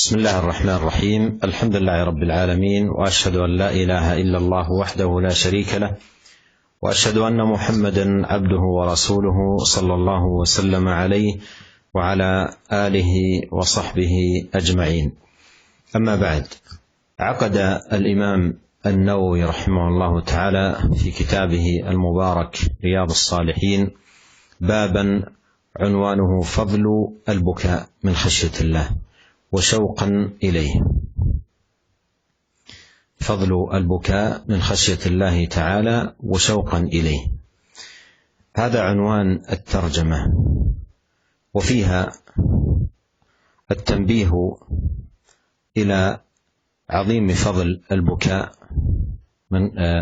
بسم الله الرحمن الرحيم. الحمد لله رب العالمين، وأشهد أن لا إله إلا الله وحده لا شريك له، وأشهد أن محمدا عبده ورسوله صلى الله وسلم عليه وعلى آله وصحبه أجمعين. أما بعد، عقد الإمام النووي رحمه الله تعالى في كتابه المبارك رياض الصالحين بابا عنوانه فضل البكاء من خشية الله وشوقا إليه. فضل البكاء من خشية الله تعالى وشوقا إليه، هذا عنوان الترجمة، وفيها التنبيه إلى عظيم فضل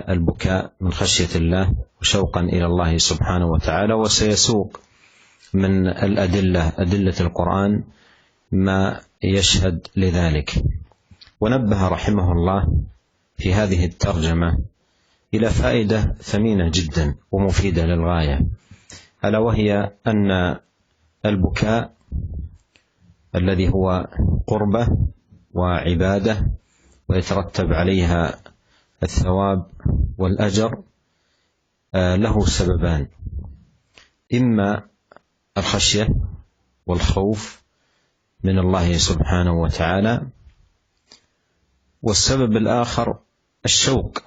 البكاء من خشية الله وشوقا إلى الله سبحانه وتعالى. وسيسوق من أدلة القرآن ما يشهد لذلك. ونبه رحمه الله في هذه الترجمة إلى فائدة ثمينة جدا ومفيدة للغاية، ألا وهي أن البكاء الذي هو قربة وعبادة ويترتب عليها الثواب والأجر له سببان: إما الخشية والخوف من الله سبحانه وتعالى، والسبب الآخر الشوق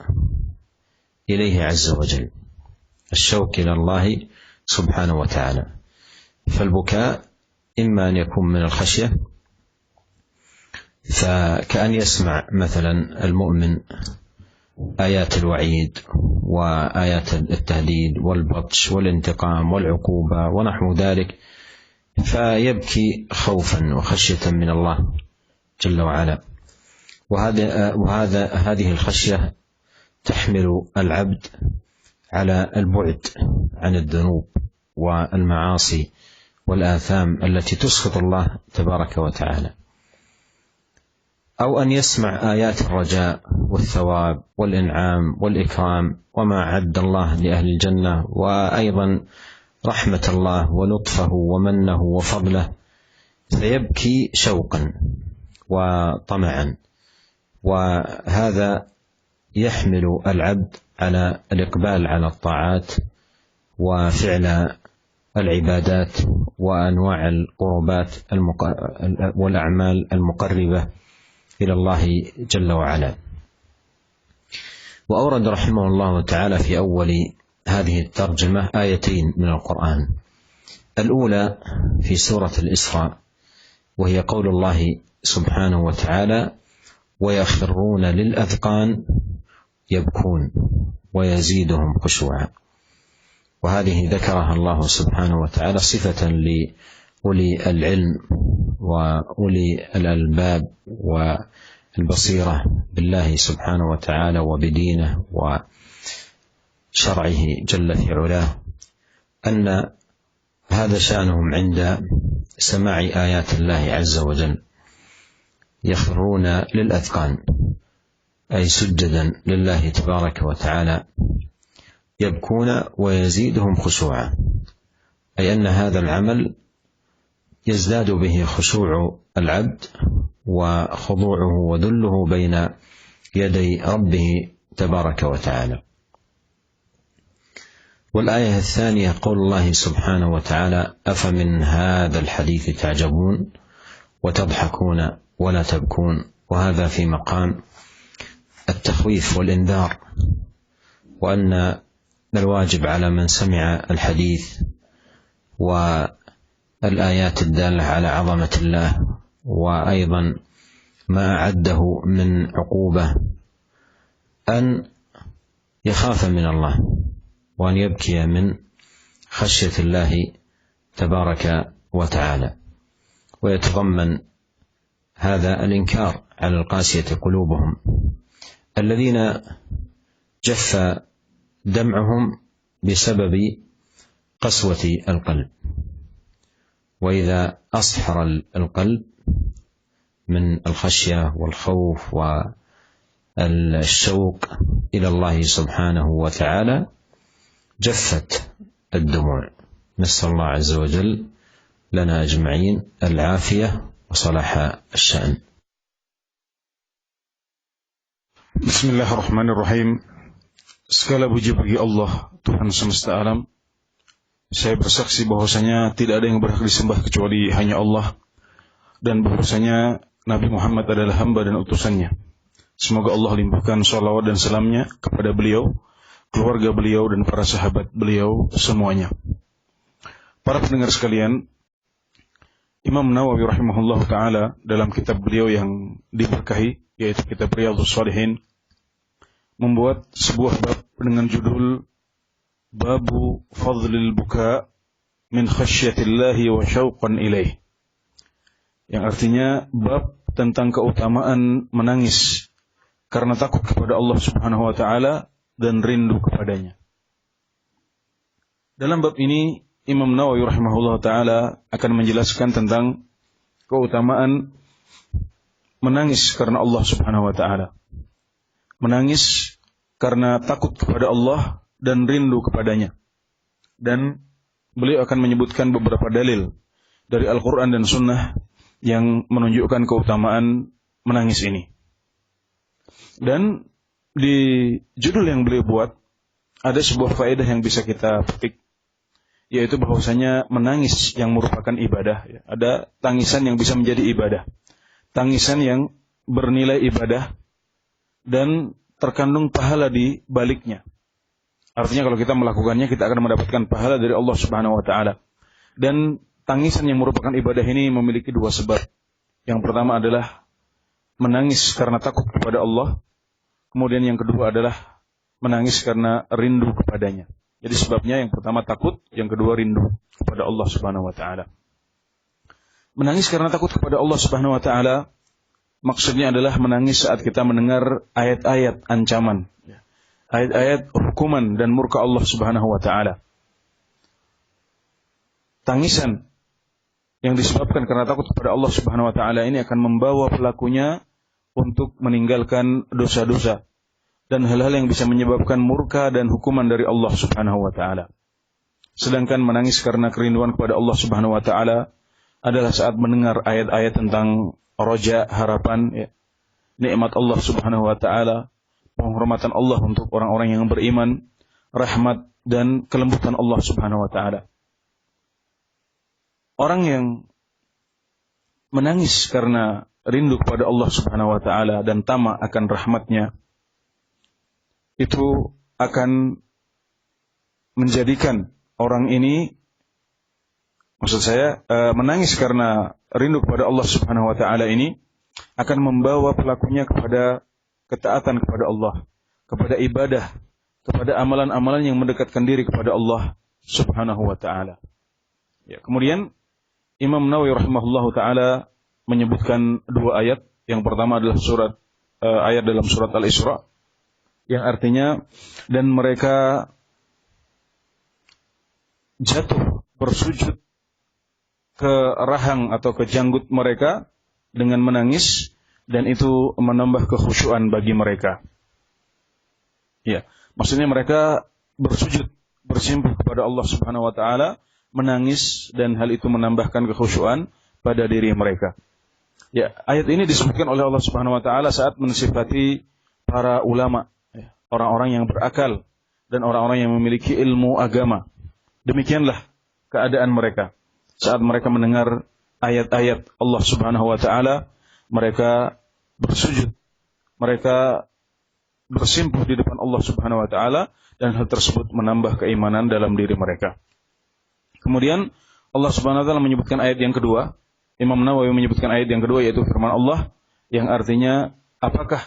إليه عز وجل، الشوق إلى الله سبحانه وتعالى. فالبكاء إما أن يكون من الخشية، فكأن يسمع مثلا المؤمن آيات الوعيد وآيات التهديد والبطش والانتقام والعقوبة ونحو ذلك، فيبكي خوفا وخشية من الله جل وعلا. هذه الخشية تحمل العبد على البعد عن الذنوب والمعاصي والآثام التي تسخط الله تبارك وتعالى. أو أن يسمع آيات الرجاء والثواب والإنعام والإكرام وما أعد الله لأهل الجنة، وأيضا رحمة الله ولطفه ومنه وفضله، فيبكي شوقا وطمعا. وهذا يحمل العبد على الإقبال على الطاعات وفعل العبادات وأنواع القربات والأعمال المقربة إلى الله جل وعلا. وأورد رحمه الله تعالى في أول هذه الترجمة آيتين من القرآن. الأولى في سورة الإسراء، وهي قول الله سبحانه وتعالى: ويخرون للأذقان يبكون ويزيدهم خشوعا. وهذه ذكرها الله سبحانه وتعالى صفة لأولي العلم وأولي الألباب والبصيرة بالله سبحانه وتعالى وبدينه وشرعه جل في علاه، أن هذا شأنهم عند سماع آيات الله عز وجل. يخرون للأذقان أي سجدا لله تبارك وتعالى، يبكون ويزيدهم خشوعا، أي أن هذا العمل يزداد به خشوع العبد وخضوعه وذله بين يدي ربه تبارك وتعالى. والآية الثانية قول الله سبحانه وتعالى: أفمن هذا الحديث تعجبون وتضحكون ولا تبكون. وهذا في مقام التخويف والإنذار، وأن الواجب على من سمع الحديث والآيات الدالة على عظمة الله وأيضا ما أعده من عقوبة أن يخاف من الله وأن يبكي من خشية الله تبارك وتعالى. ويتضمن هذا الإنكار على القاسية قلوبهم الذين جف دمعهم بسبب قسوة القلب. وإذا أصحر القلب من الخشية والخوف والشوق إلى الله سبحانه وتعالى جفت الدموع. نسأل الله عز وجل لنا أجمعين العافية وصلاح الشأن. Bismillahirrahmanirrahim. Segala puji bagi Allah, Tuhan semesta alam. Saya bersaksi bahwasanya tidak ada yang berhak disembah kecuali hanya Allah, dan bahwasanya Nabi Muhammad adalah hamba dan utusannya. Semoga Allah limpahkan shalawat dan salamnya kepada beliau, keluarga beliau, dan para sahabat beliau semuanya. Para pendengar sekalian, Imam Nawawi rahimahullah ta'ala dalam kitab beliau yang diberkahi, yaitu kitab Riyadhus Shalihin, membuat sebuah bab dengan judul Babu Fadlil Buka min Khasyatillahi wa Syauqan Ilaih, yang artinya bab tentang keutamaan menangis karena takut kepada Allah Subhanahu wa ta'ala dan rindu kepadanya. Dalam bab ini Imam Nawawi rahimahullah ta'ala akan menjelaskan tentang keutamaan menangis karena Allah Subhanahu wa ta'ala, menangis karena takut kepada Allah dan rindu kepadanya. Dan beliau akan menyebutkan beberapa dalil dari Al-Quran dan Sunnah yang menunjukkan keutamaan menangis ini. Dan di judul yang beliau buat ada sebuah faedah yang bisa kita petik, yaitu bahwasanya menangis yang merupakan ibadah. Ada tangisan yang bisa menjadi ibadah, tangisan yang bernilai ibadah dan terkandung pahala di baliknya. Artinya kalau kita melakukannya, kita akan mendapatkan pahala dari Allah Subhanahu wa ta'ala. Dan tangisan yang merupakan ibadah ini memiliki dua sebab. Yang pertama adalah menangis karena takut kepada Allah. Kemudian yang kedua adalah menangis karena rindu kepadanya. Jadi sebabnya yang pertama takut, yang kedua rindu kepada Allah Subhanahu wa ta'ala. Menangis karena takut kepada Allah Subhanahu wa ta'ala maksudnya adalah menangis saat kita mendengar ayat-ayat ancaman, ayat-ayat hukuman dan murka Allah Subhanahu wa ta'ala. Tangisan yang disebabkan karena takut kepada Allah Subhanahu wa ta'ala ini akan membawa pelakunya untuk meninggalkan dosa-dosa dan hal-hal yang bisa menyebabkan murka dan hukuman dari Allah Subhanahu wa ta'ala. Sedangkan menangis karena kerinduan kepada Allah Subhanahu wa ta'ala adalah saat mendengar ayat-ayat tentang roja, harapan, nikmat Allah Subhanahu wa ta'ala, penghormatan Allah untuk orang-orang yang beriman, rahmat dan kelembutan Allah Subhanahu wa ta'ala. Orang yang menangis karena rindu kepada Allah Subhanahu wa ta'ala dan tamak akan rahmatnya, itu akan menjadikan orang ini, maksud saya, menangis karena rindu kepada Allah Subhanahu wa ta'ala ini akan membawa pelakunya kepada ketaatan kepada Allah, kepada ibadah, kepada amalan-amalan yang mendekatkan diri kepada Allah Subhanahu wa ta'ala. Ya, kemudian Imam Nawawi rahimahullahu ta'ala menyebutkan dua ayat. Yang pertama adalah ayat dalam surat Al-Isra yang artinya, dan mereka jatuh bersujud ke rahang atau ke janggut mereka dengan menangis, dan itu menambah kekhusyuan bagi mereka. Ya, maksudnya mereka bersujud, bersimpuh kepada Allah Subhanahu wa ta'ala, menangis, dan hal itu menambahkan kekhusyuan pada diri mereka. Ya, ayat ini disebutkan oleh Allah Subhanahu wa ta'ala saat mensifati para ulama, orang-orang yang berakal dan orang-orang yang memiliki ilmu agama. Demikianlah keadaan mereka saat mereka mendengar ayat-ayat Allah Subhanahu wa ta'ala. Mereka bersujud, mereka bersimpuh di depan Allah Subhanahu wa ta'ala, dan hal tersebut menambah keimanan dalam diri mereka. Kemudian Allah Subhanahu wa ta'ala menyebutkan ayat yang kedua. Imam Nawawi menyebutkan ayat yang kedua, yaitu firman Allah yang artinya, apakah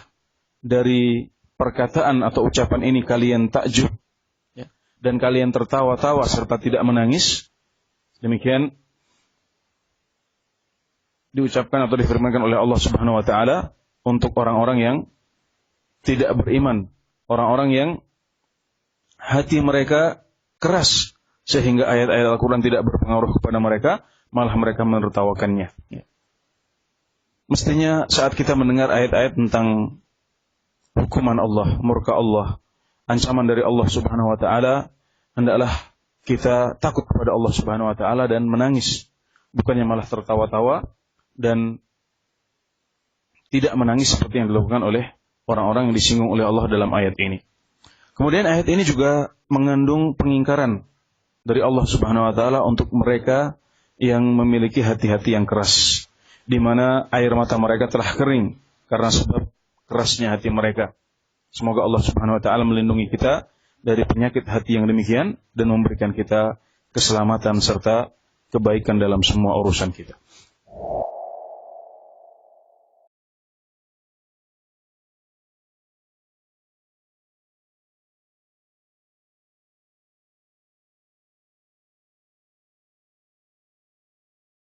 dari perkataan atau ucapan ini kalian takjub dan kalian tertawa-tawa serta tidak menangis? Demikian diucapkan atau difirmankan oleh Allah Subhanahu wa ta'ala untuk orang-orang yang tidak beriman, orang-orang yang hati mereka keras sehingga ayat-ayat Al-Quran tidak berpengaruh kepada mereka, malah mereka menertawakannya. Mestinya saat kita mendengar ayat-ayat tentang hukuman Allah, murka Allah, ancaman dari Allah Subhanahu wa ta'ala, hendaklah kita takut kepada Allah Subhanahu wa ta'ala dan menangis, bukannya malah tertawa-tawa dan tidak menangis seperti yang dilakukan oleh orang-orang yang disinggung oleh Allah dalam ayat ini. Kemudian ayat ini juga mengandung pengingkaran dari Allah Subhanahu wa taala untuk mereka yang memiliki hati-hati yang keras, di mana air mata mereka telah kering karena sebab kerasnya hati mereka. Semoga Allah Subhanahu wa taala melindungi kita dari penyakit hati yang demikian dan memberikan kita keselamatan serta kebaikan dalam semua urusan kita.